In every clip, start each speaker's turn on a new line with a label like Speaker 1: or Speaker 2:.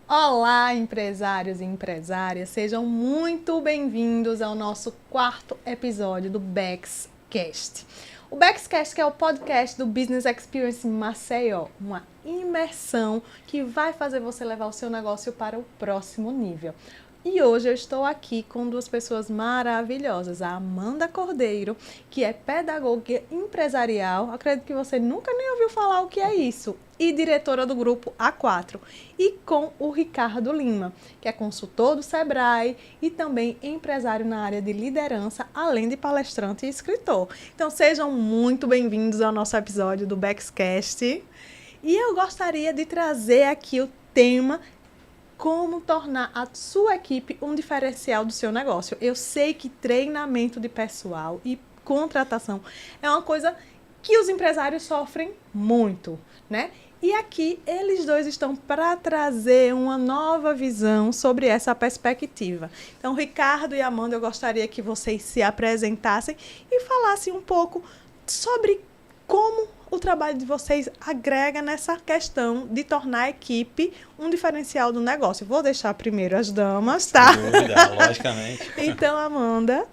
Speaker 1: Olá, empresários e empresárias, sejam muito bem-vindos ao nosso quarto episódio do BexCast. O BexCast é o podcast do Business Experience Maceió, uma imersão que vai fazer você levar o seu negócio para o próximo nível. E hoje eu estou aqui com duas pessoas maravilhosas, a Amanda Cordeiro, que é pedagoga empresarial, acredito que você nunca nem ouviu falar o que é isso, e diretora do grupo A4, e com o Ricardo Lima, que é consultor do Sebrae e também empresário na área de liderança, além de palestrante e escritor. Então sejam muito bem-vindos ao nosso episódio do BexCast. E eu gostaria de trazer aqui o tema como tornar a sua equipe um diferencial do seu negócio. Eu sei que treinamento de pessoal e contratação é uma coisa que os empresários sofrem muito, né? E aqui eles dois estão para trazer uma nova visão sobre essa perspectiva. Então, Ricardo e Amanda, eu gostaria que vocês se apresentassem e falassem um pouco sobre como o trabalho de vocês agrega nessa questão de tornar a equipe um diferencial do negócio. Vou deixar primeiro as damas, tá?
Speaker 2: Sem dúvida, logicamente.
Speaker 1: Então, Amanda.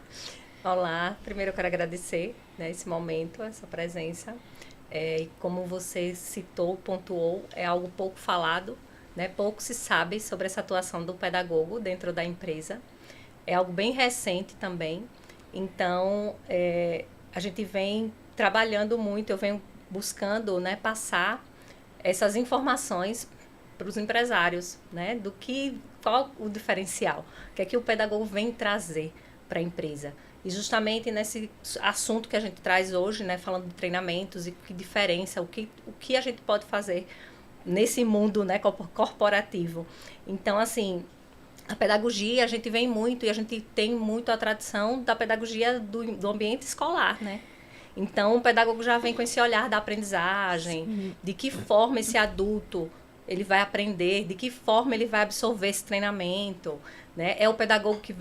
Speaker 3: Olá, primeiro eu quero agradecer, né, esse momento, essa presença. E como você citou, pontuou, é algo pouco falado, né? Pouco se sabe sobre essa atuação do pedagogo dentro da empresa. É algo bem recente também. Então, a gente vem trabalhando muito, eu venho buscando, né, passar essas informações para os empresários, né, qual o diferencial, o que é que o pedagogo vem trazer para a empresa. E justamente nesse assunto que a gente traz hoje, né, falando de treinamentos e que diferença, o que a gente pode fazer nesse mundo, né, corporativo. Então, assim, a pedagogia, a gente vem muito e a gente tem muito a tradição da pedagogia do ambiente escolar, né? Então, o pedagogo já vem com esse olhar da aprendizagem,
Speaker 1: Sim.
Speaker 3: de que forma esse adulto ele vai aprender, de que forma ele vai absorver esse treinamento, né? É o pedagogo que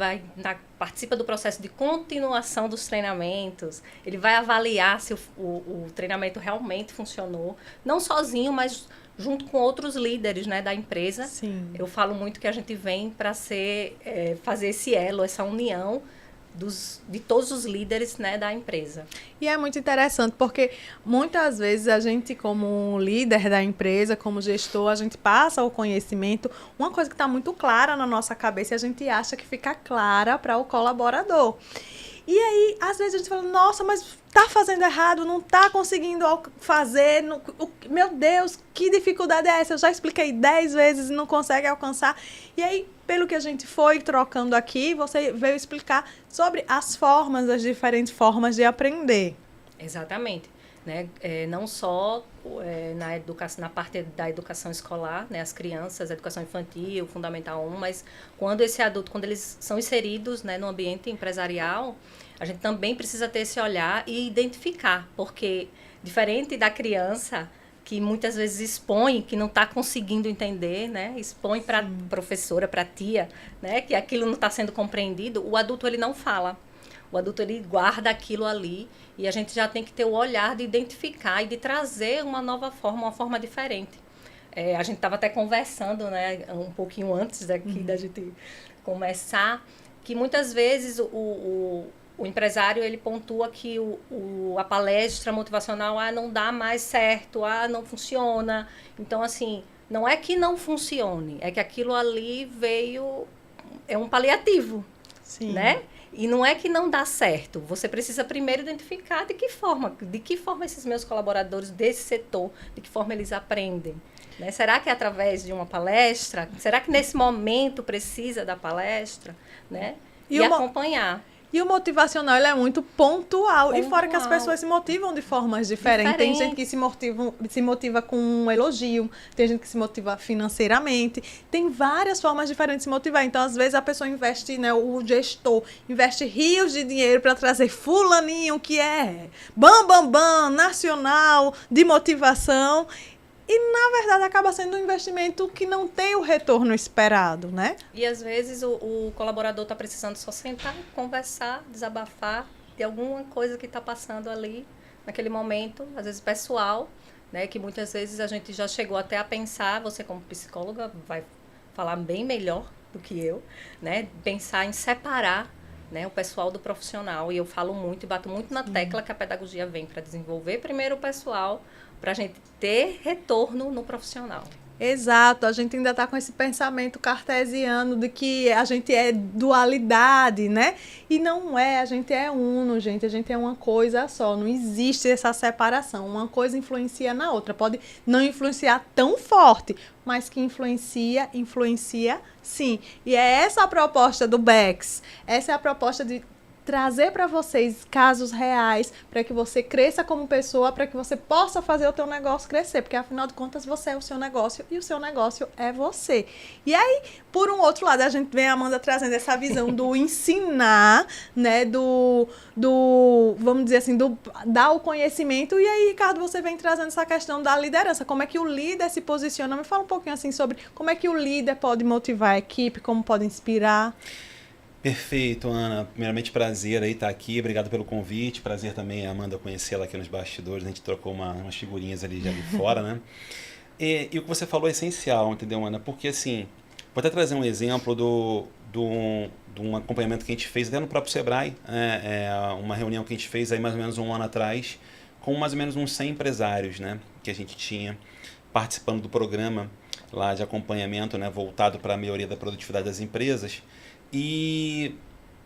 Speaker 3: participa do processo de continuação dos treinamentos, ele vai avaliar se o treinamento realmente funcionou, não sozinho, mas junto com outros líderes, né, da empresa.
Speaker 1: Sim.
Speaker 3: Eu falo muito que a gente vem para fazer esse elo, essa união de todos os líderes, né, da empresa.
Speaker 1: E é muito interessante, porque muitas vezes a gente, como líder da empresa, como gestor, a gente passa o conhecimento, uma coisa que está muito clara na nossa cabeça e a gente acha que fica clara para o colaborador. E aí, às vezes a gente fala, nossa, mas tá fazendo errado, não tá conseguindo fazer, meu Deus, que dificuldade é essa? Eu já expliquei 10 vezes e não consegue alcançar. E aí, pelo que a gente foi trocando aqui, você veio explicar sobre as diferentes formas de aprender.
Speaker 3: Exatamente. Né? Não só na parte da educação escolar, né? As crianças, a educação infantil, Fundamental 1, mas quando eles são inseridos, né, no ambiente empresarial, a gente também precisa ter esse olhar e identificar, porque diferente da criança, que muitas vezes expõe, que não está conseguindo entender, né? Expõe para a professora, para a tia, né? Que aquilo não está sendo compreendido, o adulto ele não fala. O adulto ele guarda aquilo ali e a gente já tem que ter o olhar de identificar e de trazer uma nova forma, uma forma diferente. A gente estava até conversando, né, um pouquinho antes daqui da gente começar, que muitas vezes o empresário ele pontua que a palestra motivacional não dá mais certo, não funciona. Então, assim, não é que não funcione, é que aquilo ali é um paliativo,
Speaker 1: Sim.
Speaker 3: Né? E não é que não dá certo. Você precisa primeiro identificar de que forma esses meus colaboradores desse setor, de que forma eles aprendem. Né? Será que é através de uma palestra? Será que nesse momento precisa da palestra? Né? E acompanhar.
Speaker 1: E o motivacional ele é muito pontual. E fora que as pessoas se motivam de formas diferentes. Tem gente que se motiva com um elogio, tem gente que se motiva financeiramente. Tem várias formas diferentes de se motivar. Então, às vezes, a pessoa investe, né, o gestor investe rios de dinheiro para trazer fulaninho, que é nacional de motivação. E, na verdade, acaba sendo um investimento que não tem o retorno esperado, né?
Speaker 3: E, às vezes, o colaborador está precisando só sentar, conversar, desabafar de alguma coisa que está passando ali, naquele momento, às vezes pessoal, né? Que muitas vezes a gente já chegou até a pensar, você como psicóloga vai falar bem melhor do que eu, né? Pensar em separar, né, o pessoal do profissional. E eu falo muito e bato muito na tecla que a pedagogia vem para desenvolver primeiro o pessoal, para a gente ter retorno no profissional.
Speaker 1: Exato, a gente ainda está com esse pensamento cartesiano de que a gente é dualidade, né? E não é, a gente é uno, gente, a gente é uma coisa só, não existe essa separação. Uma coisa influencia na outra, pode não influenciar tão forte, mas que influencia sim. E é essa a proposta do Bex, essa é a proposta de trazer para vocês casos reais, para que você cresça como pessoa, para que você possa fazer o teu negócio crescer, porque afinal de contas você é o seu negócio e o seu negócio é você. E aí, por um outro lado, a gente vem a Amanda trazendo essa visão do ensinar, né, do vamos dizer assim, do dar o conhecimento, e aí, Ricardo, você vem trazendo essa questão da liderança, como é que o líder se posiciona. Me fala um pouquinho assim sobre como é que o líder pode motivar a equipe, como pode inspirar.
Speaker 2: Perfeito, Ana. Primeiramente, prazer aí estar aqui. Obrigado pelo convite. Prazer também, Amanda, conhecê-la aqui nos bastidores. A gente trocou umas figurinhas ali já de fora, né? E o que você falou é essencial, entendeu, Ana? Porque, assim, vou até trazer um exemplo de um acompanhamento que a gente fez até no próprio Sebrae. Uma reunião que a gente fez aí mais ou menos um ano atrás com mais ou menos uns 100 empresários, né? Que a gente tinha participando do programa lá de acompanhamento, né? Voltado para a melhoria da produtividade das empresas. E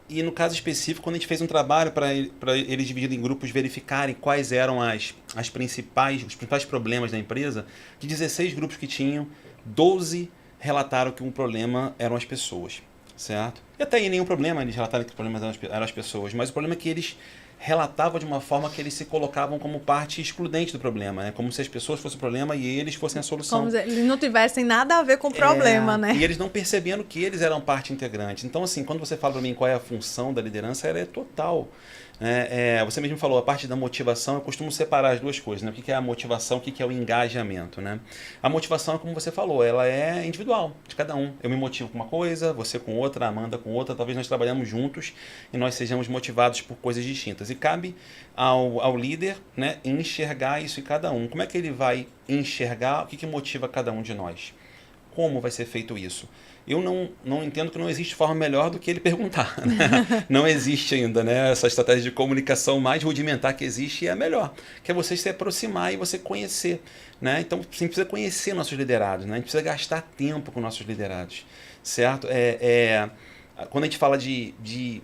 Speaker 2: no caso específico, quando a gente fez um trabalho para eles divididos em grupos verificarem quais eram os principais problemas da empresa, de 16 grupos que tinham, 12 relataram que um problema eram as pessoas, certo? E até aí nenhum problema, eles relataram que os problemas eram as pessoas, mas o problema é que eles relatavam de uma forma que eles se colocavam como parte excludente do problema, né? Como se as pessoas fossem o problema e eles fossem a solução.
Speaker 1: Como se eles não tivessem nada a ver com o problema, né?
Speaker 2: E eles não percebendo que eles eram parte integrante. Então, assim, quando você fala para mim qual é a função da liderança, ela é total. Você mesmo falou, a parte da motivação, eu costumo separar as duas coisas, né? O que é a motivação, o que é o engajamento, né? A motivação, como você falou, ela é individual, de cada um. Eu me motivo com uma coisa, você com outra, a Amanda com outra, talvez nós trabalhamos juntos e nós sejamos motivados por coisas distintas. E cabe ao líder, né, enxergar isso em cada um. Como é que ele vai enxergar o que motiva cada um de nós? Como vai ser feito isso? Eu não entendo que não existe forma melhor do que ele perguntar, né? Não existe ainda, né, essa estratégia de comunicação mais rudimentar que existe, e é a melhor, que é você se aproximar e você conhecer, né? Então, você precisa conhecer nossos liderados, né? A gente precisa gastar tempo com nossos liderados, certo? Quando a gente fala de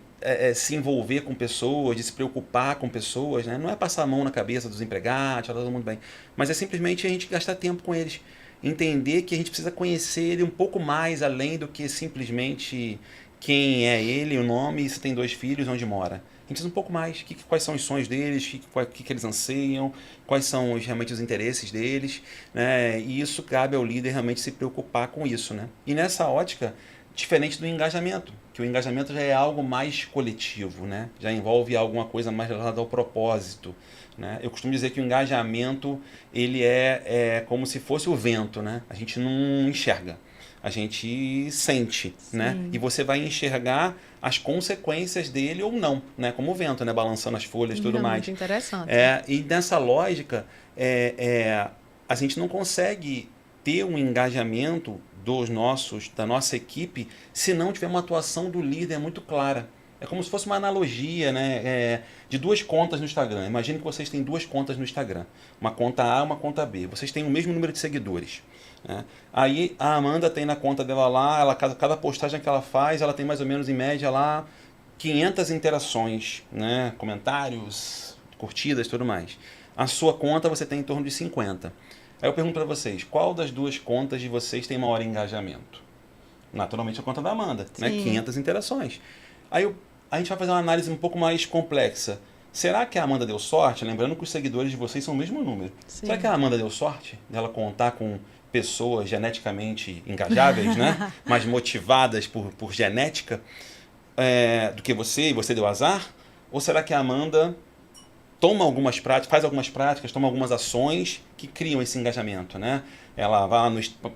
Speaker 2: se envolver com pessoas, de se preocupar com pessoas, né? Não é passar a mão na cabeça dos empregados, falar todo mundo bem, mas é simplesmente a gente gastar tempo com eles. Entender que a gente precisa conhecer ele um pouco mais além do que simplesmente quem é ele, o nome, se tem 2 filhos, onde mora. A gente precisa um pouco mais, quais são os sonhos deles, o que eles anseiam, quais são realmente os interesses deles, né? E isso cabe ao líder realmente se preocupar com isso, né? E nessa ótica, diferente do engajamento, que o engajamento já é algo mais coletivo, né? Já envolve alguma coisa mais relacionada ao propósito, né? Eu costumo dizer que o engajamento ele é como se fosse o vento, né? A gente não enxerga, a gente sente, né? E você vai enxergar as consequências dele ou não, né? Como o vento, né? Balançando as folhas e tudo mais.
Speaker 1: Muito interessante.
Speaker 2: E nessa lógica, a gente não consegue ter um engajamento da nossa equipe se não tiver uma atuação do líder muito clara. É como se fosse uma analogia, né, de 2 contas no Instagram. Imagine que vocês têm 2 contas no Instagram. Uma conta A e uma conta B. Vocês têm o mesmo número de seguidores, né? Aí a Amanda tem na conta dela lá, cada postagem que ela faz, ela tem mais ou menos em média lá 500 interações, né, comentários, curtidas e tudo mais. A sua conta você tem em torno de 50. Aí eu pergunto para vocês, qual das 2 contas de vocês tem maior engajamento? Naturalmente a conta da Amanda, né? 500 interações. Aí a gente vai fazer uma análise um pouco mais complexa. Será que a Amanda deu sorte? Lembrando que os seguidores de vocês são o mesmo número. Sim. Será que a Amanda deu sorte dela contar com pessoas geneticamente engajáveis, né? Mais motivadas por genética do que você, e você deu azar? Ou será que a Amanda toma algumas práticas, faz algumas práticas, toma algumas ações que criam esse engajamento, né? Ela vai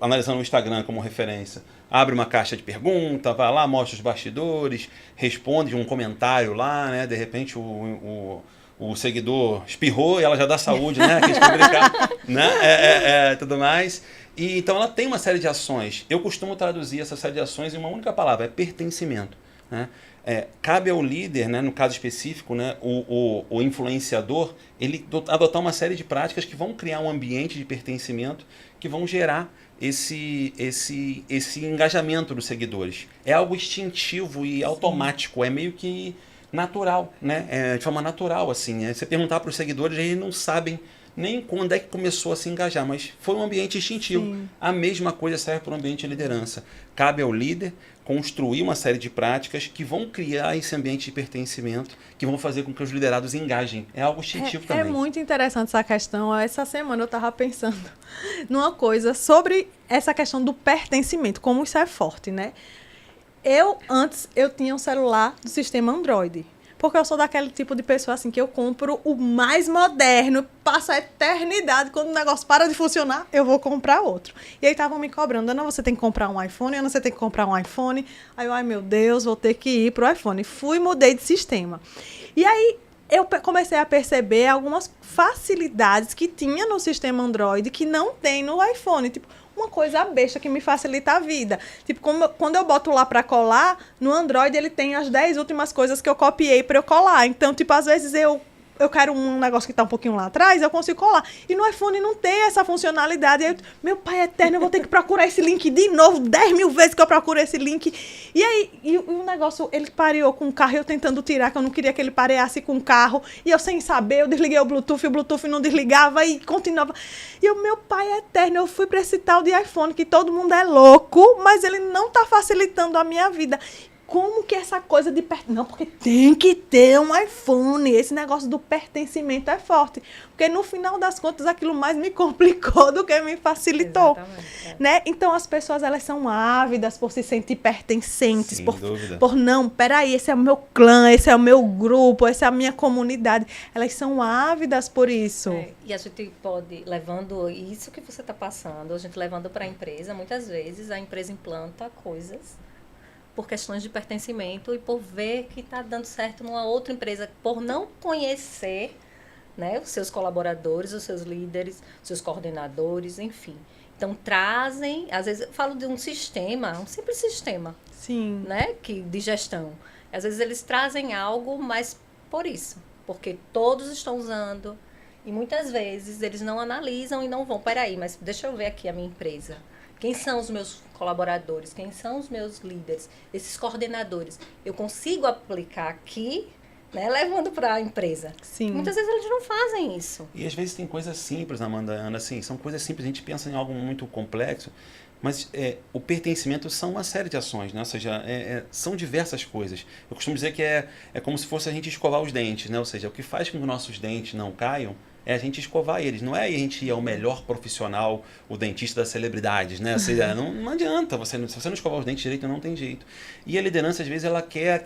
Speaker 2: analisando o Instagram como referência, abre uma caixa de pergunta, vai lá, mostra os bastidores, responde um comentário lá, né? De repente o o seguidor espirrou e ela já dá saúde, né? Que a gente vai brincar, né? Tudo mais. E, então ela tem uma série de ações. Eu costumo traduzir essa série de ações em uma única palavra, é pertencimento. Né? Cabe ao líder, né, no caso específico, né, o influenciador, ele adotar uma série de práticas que vão criar um ambiente de pertencimento, que vão gerar esse engajamento dos seguidores. É algo instintivo e automático, é meio que natural, né? De forma natural, assim. Você perguntar para os seguidores, eles não sabem nem quando é que começou a se engajar, mas foi um ambiente instintivo.
Speaker 1: Sim.
Speaker 2: A mesma coisa serve para o ambiente de liderança. Cabe ao líder construir uma série de práticas que vão criar esse ambiente de pertencimento, que vão fazer com que os liderados engajem. É algo instintivo também.
Speaker 1: É muito interessante essa questão. Essa semana eu estava pensando numa coisa sobre essa questão do pertencimento, como isso é forte, né? Antes, eu tinha um celular do sistema Android. Porque eu sou daquele tipo de pessoa assim que eu compro o mais moderno, passo a eternidade, quando o negócio para de funcionar, eu vou comprar outro. E aí estavam me cobrando, Ana, você tem que comprar um iPhone, Ana, você tem que comprar um iPhone. Aí eu, ai meu Deus, vou ter que ir pro iPhone. Fui, mudei de sistema. E aí eu comecei a perceber algumas facilidades que tinha no sistema Android que não tem no iPhone. Tipo, uma coisa besta que me facilita a vida. Tipo, quando eu boto lá para colar, no Android ele tem as 10 últimas coisas que eu copiei para eu colar. Então, tipo, às vezes eu quero um negócio que está um pouquinho lá atrás, eu consigo colar. E no iPhone não tem essa funcionalidade. Aí meu pai eterno, eu vou ter que procurar esse link de novo, 10.000 vezes que eu procuro esse link. E aí, o negócio, ele pareou com o carro, eu tentando tirar, que eu não queria que ele pareasse com o carro. E eu sem saber, eu desliguei o Bluetooth não desligava e continuava. E o meu pai eterno, eu fui para esse tal de iPhone, que todo mundo é louco, mas ele não está facilitando a minha vida. Como que essa coisa de... Não, porque tem que ter um iPhone. Esse negócio do pertencimento é forte. Porque no final das contas, aquilo mais me complicou do que me facilitou. Né? Então, as pessoas, elas são ávidas por se sentir pertencentes.
Speaker 2: Sem
Speaker 1: por
Speaker 2: dúvida.
Speaker 1: não, peraí, esse é o meu clã, esse é o meu grupo, essa é a minha comunidade. Elas são ávidas por isso.
Speaker 3: E a gente pode, levando isso que você está passando, a gente levando para a empresa, muitas vezes a empresa implanta coisas por questões de pertencimento e por ver que está dando certo numa outra empresa, por não conhecer, né, os seus colaboradores, os seus líderes, os seus coordenadores, enfim. Então, trazem, às vezes eu falo de um sistema, um simples sistema,
Speaker 1: Sim.
Speaker 3: né, de gestão. Às vezes eles trazem algo, mas por isso, porque todos estão usando e muitas vezes eles não analisam e não vão, peraí, mas deixa eu ver aqui a minha empresa. Quem são os meus colaboradores? Quem são os meus líderes? Esses coordenadores. Eu consigo aplicar aqui, né, levando para a empresa.
Speaker 1: Sim.
Speaker 3: Muitas vezes eles não fazem isso.
Speaker 2: E às vezes tem coisas simples, Amanda, Ana, assim, são coisas simples, a gente pensa em algo muito complexo, mas o pertencimento são uma série de ações, né? Ou seja, são diversas coisas. Eu costumo dizer que é como se fosse a gente escovar os dentes, né? Ou seja, o que faz com que os nossos dentes não caiam é a gente escovar eles. Não é a gente ir ao melhor profissional, o dentista das celebridades, né? Ou seja, não adianta. Se você não escovar os dentes direito, não tem jeito. E a liderança, às vezes, ela quer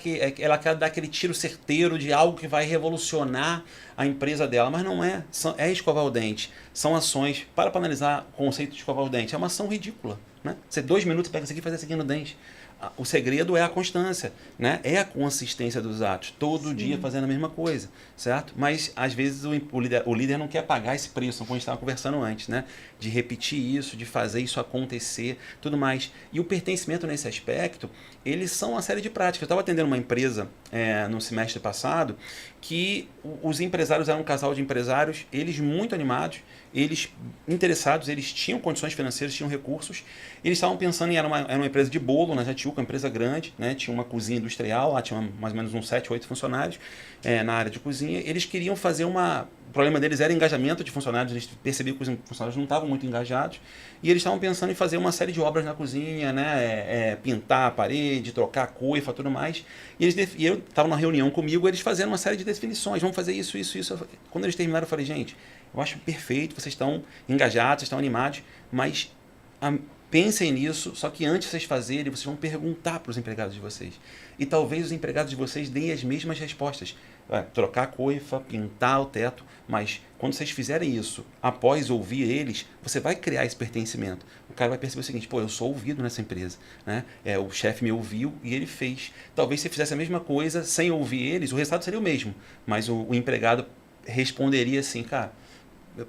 Speaker 2: dar aquele tiro certeiro de algo que vai revolucionar a empresa dela. Mas não é. É escovar o dente. São ações. Para analisar o conceito de escovar o dente. É uma ação ridícula, né? Você 2 minutos pega isso aqui e faz isso aqui no dente. O segredo é a constância, né? É a consistência dos atos, todo dia fazendo a mesma coisa, certo? Mas às vezes o líder não quer pagar esse preço, como a gente estava conversando antes, né? De repetir isso, de fazer isso acontecer, tudo mais. E o pertencimento nesse aspecto, eles são uma série de práticas. Eu estava atendendo uma empresa no semestre passado que os empresários eram um casal de empresários, eles muito animados, eles interessados, eles tinham condições financeiras, tinham recursos, eles estavam pensando era uma empresa de bolo na Jatiuca, uma empresa grande, né? Tinha uma cozinha industrial, lá tinha mais ou menos uns 7, 8 funcionários na área de cozinha. Eles queriam fazer o problema deles era engajamento de funcionários, eles percebiam que os funcionários não estavam muito engajados, e eles estavam pensando em fazer uma série de obras na cozinha, né? Pintar a parede, trocar a coifa, tudo mais, e eu estava numa reunião comigo, eles fazendo uma série de definições, vamos fazer isso. Quando eles terminaram, eu falei, gente, eu acho perfeito, vocês estão engajados, vocês estão animados, mas pensem nisso, só que antes de vocês fazerem, vocês vão perguntar para os empregados de vocês. E talvez os empregados de vocês deem as mesmas respostas. Trocar a coifa, pintar o teto, mas quando vocês fizerem isso, após ouvir eles, você vai criar esse pertencimento. O cara vai perceber o seguinte, eu sou ouvido nessa empresa, né? O chefe me ouviu e ele fez. Talvez se fizesse a mesma coisa sem ouvir eles, o resultado seria o mesmo, mas o empregado responderia assim, cara,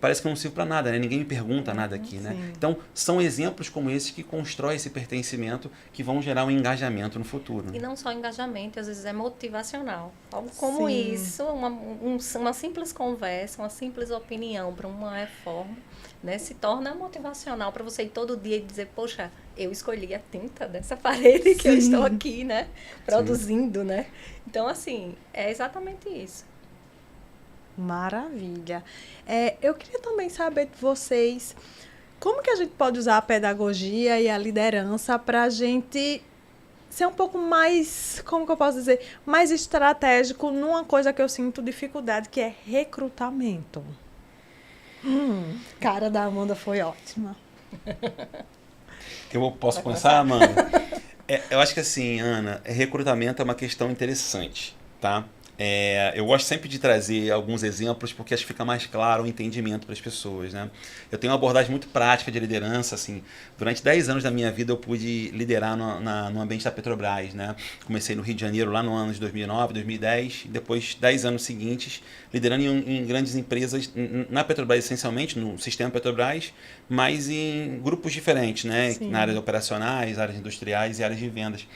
Speaker 2: parece que eu não sirvo para nada, né? Ninguém me pergunta nada aqui, né? Então, são exemplos como esses que constroem esse pertencimento, que vão gerar um engajamento no futuro.
Speaker 3: E não só engajamento, às vezes é motivacional. Algo como isso, uma simples conversa, uma simples opinião para uma reforma, né, se torna motivacional para você ir todo dia e dizer, poxa, eu escolhi a tinta dessa parede que eu estou aqui, né, produzindo, né? Então, assim, é exatamente isso.
Speaker 1: Maravilha. Eu queria também saber de vocês como que a gente pode usar a pedagogia e a liderança para a gente ser um pouco mais, como que eu posso dizer, mais estratégico numa coisa que eu sinto dificuldade, que é recrutamento. Cara da Amanda foi ótima.
Speaker 2: Eu posso começar, Amanda? Eu acho que assim, Ana, recrutamento é uma questão interessante, tá? Eu gosto sempre de trazer alguns exemplos porque acho que fica mais claro o entendimento para as pessoas, né? Eu tenho uma abordagem muito prática de liderança, assim. Durante 10 anos da minha vida eu pude liderar no ambiente da Petrobras, né? Comecei no Rio de Janeiro lá no ano de 2009, 2010, e depois 10 anos seguintes liderando em grandes empresas, na Petrobras essencialmente, no sistema Petrobras, mas em grupos diferentes, né?
Speaker 1: Sim.
Speaker 2: Na área de operacionais, áreas industriais e áreas de vendas.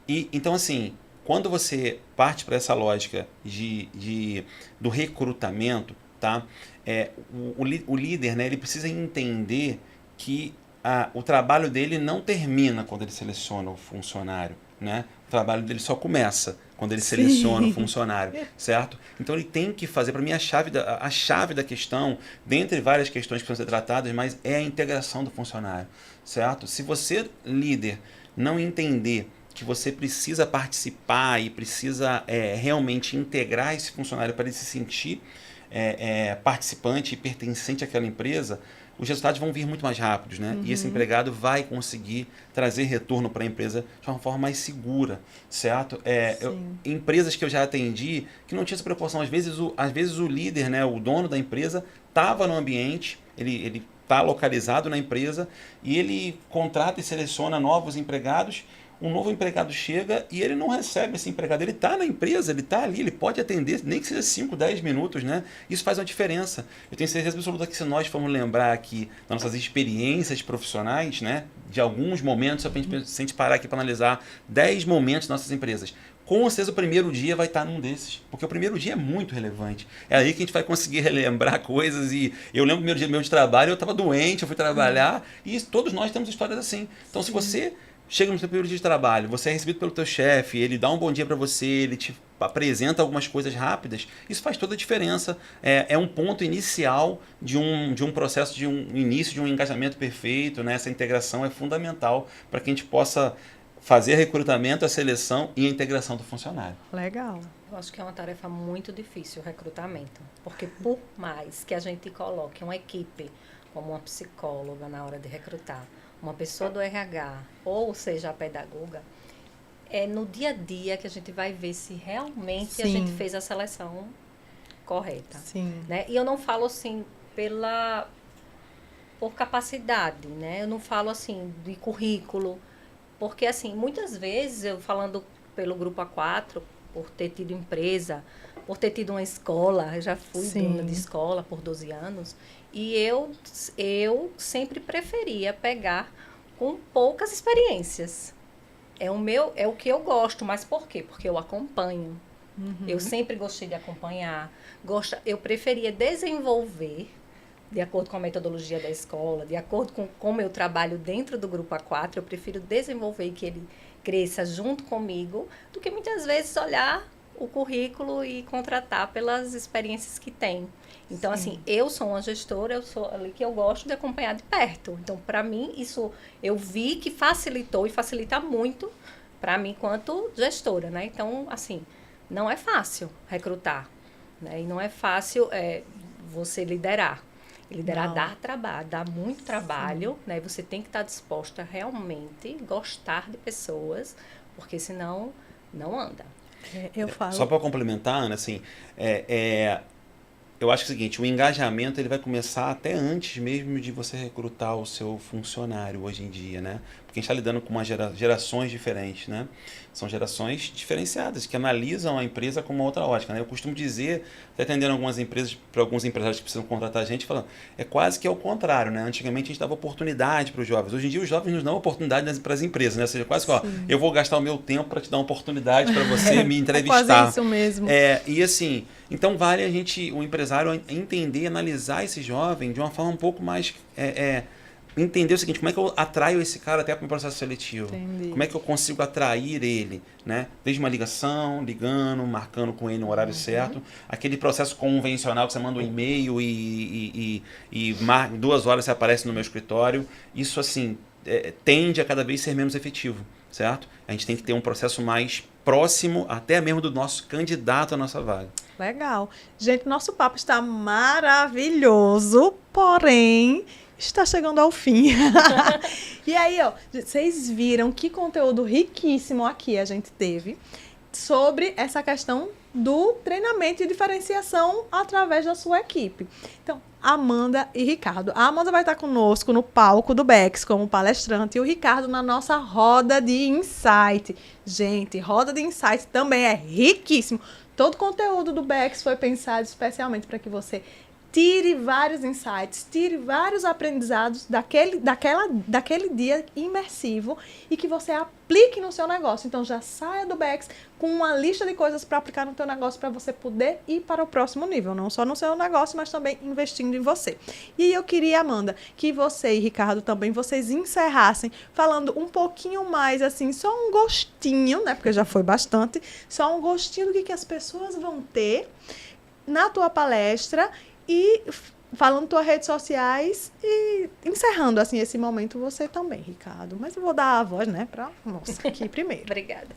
Speaker 2: Então, assim, quando você parte para essa lógica do recrutamento, tá? O líder, né, ele precisa entender que o trabalho dele não termina quando ele seleciona o funcionário, né? O trabalho dele só começa quando ele seleciona o funcionário, certo? Então ele tem que fazer, para mim, a chave da questão, dentre várias questões que precisam ser tratadas, mas é a integração do funcionário, certo? Se você, líder, não entender que você precisa participar e precisa realmente integrar esse funcionário para ele se sentir participante e pertencente àquela empresa, os resultados vão vir muito mais rápidos, né? E esse empregado vai conseguir trazer retorno para a empresa de uma forma mais segura, certo? Empresas que eu já atendi que não tinha essa preocupação, às vezes o líder, né, o dono da empresa, estava no ambiente, ele está localizado na empresa e ele contrata e seleciona novos empregados. Um novo empregado chega e ele não recebe esse empregado. Ele está na empresa, ele está ali, ele pode atender, nem que seja 5, 10 minutos, né? Isso faz uma diferença. Eu tenho certeza absoluta que se nós formos lembrar aqui das nossas experiências profissionais, né? De alguns momentos, se a gente parar aqui para analisar 10 momentos das nossas empresas, com certeza o primeiro dia vai estar num desses, porque o primeiro dia é muito relevante. É aí que a gente vai conseguir relembrar coisas. E eu lembro do primeiro dia meu de trabalho, eu estava doente, eu fui trabalhar, e todos nós temos histórias assim. Então, se você chega no seu primeiro dia de trabalho, você é recebido pelo teu chefe, ele dá um bom dia para você, ele te apresenta algumas coisas rápidas, isso faz toda a diferença. É um ponto inicial de um processo, de um início de um engajamento perfeito, né? Essa integração é fundamental para que a gente possa fazer recrutamento, a seleção e a integração do funcionário.
Speaker 1: Legal.
Speaker 3: Eu acho que é uma tarefa muito difícil o recrutamento, porque por mais que a gente coloque uma equipe, como uma psicóloga na hora de recrutar, uma pessoa do RH, ou seja, a pedagoga, é no dia a dia que a gente vai ver se realmente a gente fez a seleção correta.
Speaker 1: Sim.
Speaker 3: Né? E eu não falo assim por capacidade, né? Eu não falo assim de currículo, porque assim, muitas vezes, eu falando pelo Grupo A4, por ter tido empresa, por ter tido uma escola, eu já fui dona de escola por 12 anos, e eu sempre preferia pegar com poucas experiências. É o que eu gosto, mas por quê? Porque eu acompanho. Eu sempre gostei de acompanhar. Eu preferia desenvolver, de acordo com a metodologia da escola, de acordo com como eu trabalho dentro do Grupo A4, eu prefiro desenvolver e que ele cresça junto comigo, do que muitas vezes olhar o currículo e contratar pelas experiências que tem. Então, assim, eu sou uma gestora, eu sou ali que eu gosto de acompanhar de perto. Então, para mim, isso eu vi que facilitou e facilita muito para mim quanto gestora, né? Então, assim, não é fácil recrutar, né? E não é fácil você liderar. Liderar dá trabalho, dá muito trabalho, né? Você tem que estar disposta a realmente gostar de pessoas, porque senão não anda.
Speaker 1: Eu falo.
Speaker 2: Só para complementar, Ana, assim, eu acho que é o seguinte, o engajamento ele vai começar até antes mesmo de você recrutar o seu funcionário hoje em dia, né? porque a gente está lidando com gerações diferentes, né? São gerações diferenciadas, que analisam a empresa com uma outra ótica, né? Eu costumo dizer, até atendendo algumas empresas, para alguns empresários que precisam contratar a gente, falando, é quase que ao contrário, né? Antigamente a gente dava oportunidade para os jovens. Hoje em dia os jovens nos dão oportunidade para as empresas, né? Ou seja, quase que, ó, eu vou gastar o meu tempo para te dar uma oportunidade para você me entrevistar.
Speaker 1: É quase isso mesmo.
Speaker 2: E assim, então vale o empresário entender, analisar esse jovem de uma forma um pouco mais... entender o seguinte, como é que eu atraio esse cara até para o meu processo seletivo?
Speaker 1: Entendi.
Speaker 2: Como é que eu consigo atrair ele, né? Desde uma ligação, ligando, marcando com ele no horário certo, aquele processo convencional que você manda um e-mail e 2 horas você aparece no meu escritório, isso assim, tende a cada vez ser menos efetivo, certo? A gente tem que ter um processo mais próximo até mesmo do nosso candidato à nossa vaga.
Speaker 1: Legal. Gente, nosso papo está maravilhoso, porém... está chegando ao fim. E aí, ó, vocês viram que conteúdo riquíssimo aqui a gente teve sobre essa questão do treinamento e diferenciação através da sua equipe. Então, Amanda e Ricardo. A Amanda vai estar conosco no palco do Bex como palestrante e o Ricardo na nossa roda de insight. Gente, roda de insight também é riquíssimo. Todo o conteúdo do Bex foi pensado especialmente para que você tire vários insights, tire vários aprendizados daquele dia imersivo e que você aplique no seu negócio. Então, já saia do Bex com uma lista de coisas para aplicar no teu negócio para você poder ir para o próximo nível. Não só no seu negócio, mas também investindo em você. E eu queria, Amanda, que você e Ricardo também, vocês encerrassem falando um pouquinho mais, assim, só um gostinho, né? Porque já foi bastante. Só um gostinho do que as pessoas vão ter na tua palestra e falando tuas redes sociais e encerrando, assim, esse momento você também, Ricardo. Mas eu vou dar a voz, né, para moça aqui primeiro.
Speaker 3: Obrigada.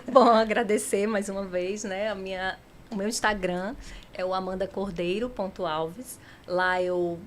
Speaker 3: Bom, agradecer mais uma vez, né, o meu Instagram é o amandacordeiro.alves. Lá eu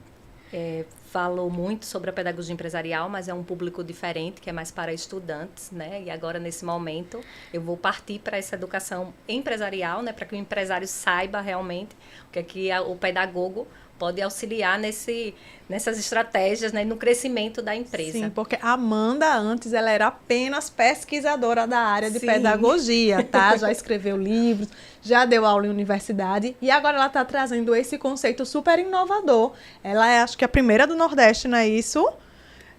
Speaker 3: falo muito sobre a pedagogia empresarial, mas é um público diferente, que é mais para estudantes, né? E agora, nesse momento, eu vou partir para essa educação empresarial, né? Para que o empresário saiba realmente o que é que o pedagogo pode auxiliar nessas estratégias, né, no crescimento da empresa.
Speaker 1: Sim, porque a Amanda, antes, ela era apenas pesquisadora da área de
Speaker 3: Sim.
Speaker 1: pedagogia, tá? Já escreveu livros, já deu aula em universidade e agora ela está trazendo esse conceito super inovador. Ela é, acho que, a primeira do Nordeste, não é isso?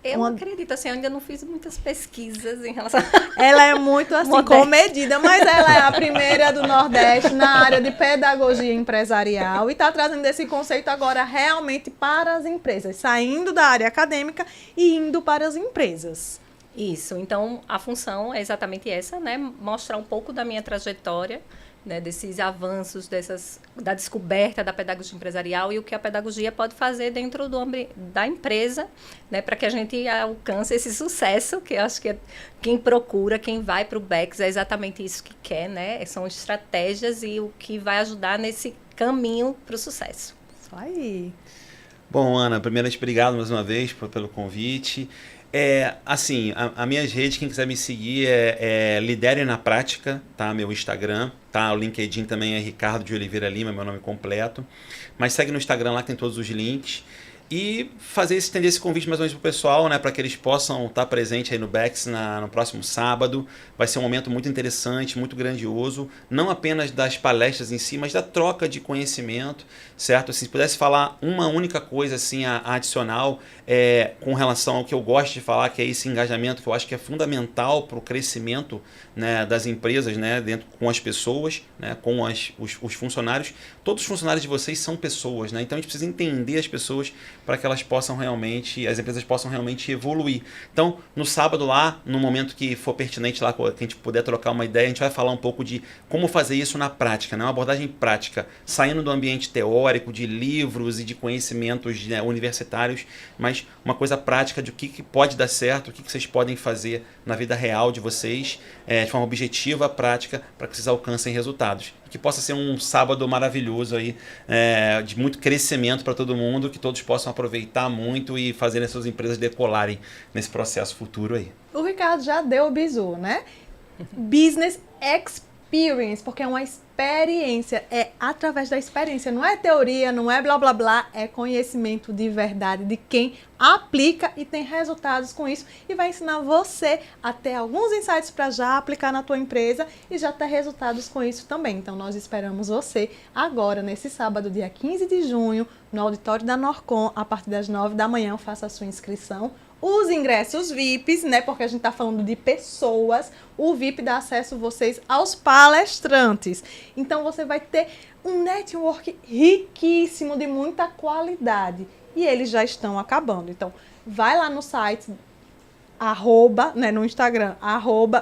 Speaker 3: Eu acredito, assim, eu ainda não fiz muitas pesquisas em relação...
Speaker 1: Ela é muito, assim,
Speaker 3: Modesta.
Speaker 1: comedida, mas ela é a primeira do Nordeste na área de pedagogia empresarial e está trazendo esse conceito agora realmente para as empresas, saindo da área acadêmica e indo para as empresas.
Speaker 3: Isso, então a função é exatamente essa, né? Mostrar um pouco da minha trajetória, né? Desses avanços, da descoberta da pedagogia empresarial e o que a pedagogia pode fazer dentro da empresa, né? Para que a gente alcance esse sucesso, que eu acho que quem procura, quem vai para o Bex é exatamente isso que quer, né? São estratégias e o que vai ajudar nesse caminho para o sucesso.
Speaker 1: Isso aí.
Speaker 2: Bom, Ana, primeiramente, obrigado mais uma vez pelo convite. Assim, as minhas redes, quem quiser me seguir é Lidere na Prática, tá? Meu Instagram, tá? O LinkedIn também é Ricardo de Oliveira Lima, meu nome completo. Mas segue no Instagram lá que tem todos os links. E estender esse convite mais ou menos para o pessoal, né, para que eles possam estar presentes aí no Bex no próximo sábado. Vai ser um momento muito interessante, muito grandioso, não apenas das palestras em si, mas da troca de conhecimento, certo? Se pudesse falar uma única coisa assim, adicional com relação ao que eu gosto de falar, que é esse engajamento que eu acho que é fundamental para o crescimento, né, das empresas, né, com as pessoas, né, com os funcionários. Todos os funcionários de vocês são pessoas, né? Então a gente precisa entender as pessoas para que elas possam realmente, as empresas possam realmente evoluir. Então, no sábado lá, no momento que for pertinente lá, que a gente puder trocar uma ideia, a gente vai falar um pouco de como fazer isso na prática, né? Uma abordagem prática, saindo do ambiente teórico, de livros e de conhecimentos, né, universitários, mas uma coisa prática de o que pode dar certo, o que vocês podem fazer na vida real de vocês, de forma objetiva, prática, para que vocês alcancem resultados. E que possa ser um sábado maravilhoso aí, de muito crescimento para todo mundo, que todos possam aproveitar muito e fazer as suas empresas decolarem nesse processo futuro aí.
Speaker 1: O Ricardo já deu o bizu, né? Business Experience, porque é uma experiência. É através da experiência. Não é teoria, não é blá blá blá. É conhecimento de verdade de quem aplica e tem resultados com isso. E vai ensinar você a ter alguns insights para já aplicar na tua empresa e já ter resultados com isso também. Então, nós esperamos você agora, nesse sábado, dia 15 de junho, no auditório da Norcom, a partir das 9 da manhã. Faça a sua inscrição. Os ingressos VIPs, né? Porque a gente está falando de pessoas. O VIP dá acesso vocês aos palestrantes. Então você vai ter um network riquíssimo de muita qualidade. E eles já estão acabando. Então, vai lá no site, no Instagram,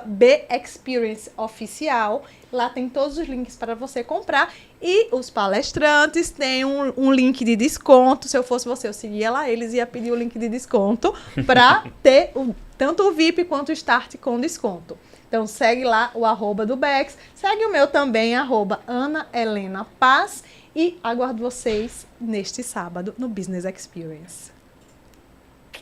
Speaker 1: @BExperienceOficial. Lá tem todos os links para você comprar. E os palestrantes têm um link de desconto. Se eu fosse você, eu seguia lá eles e ia pedir o link de desconto para ter tanto o VIP quanto o Start com desconto. Então, segue lá o @ do Bex. Segue o meu também, @AnaHelenaPaz. E aguardo vocês neste sábado no Business Experience.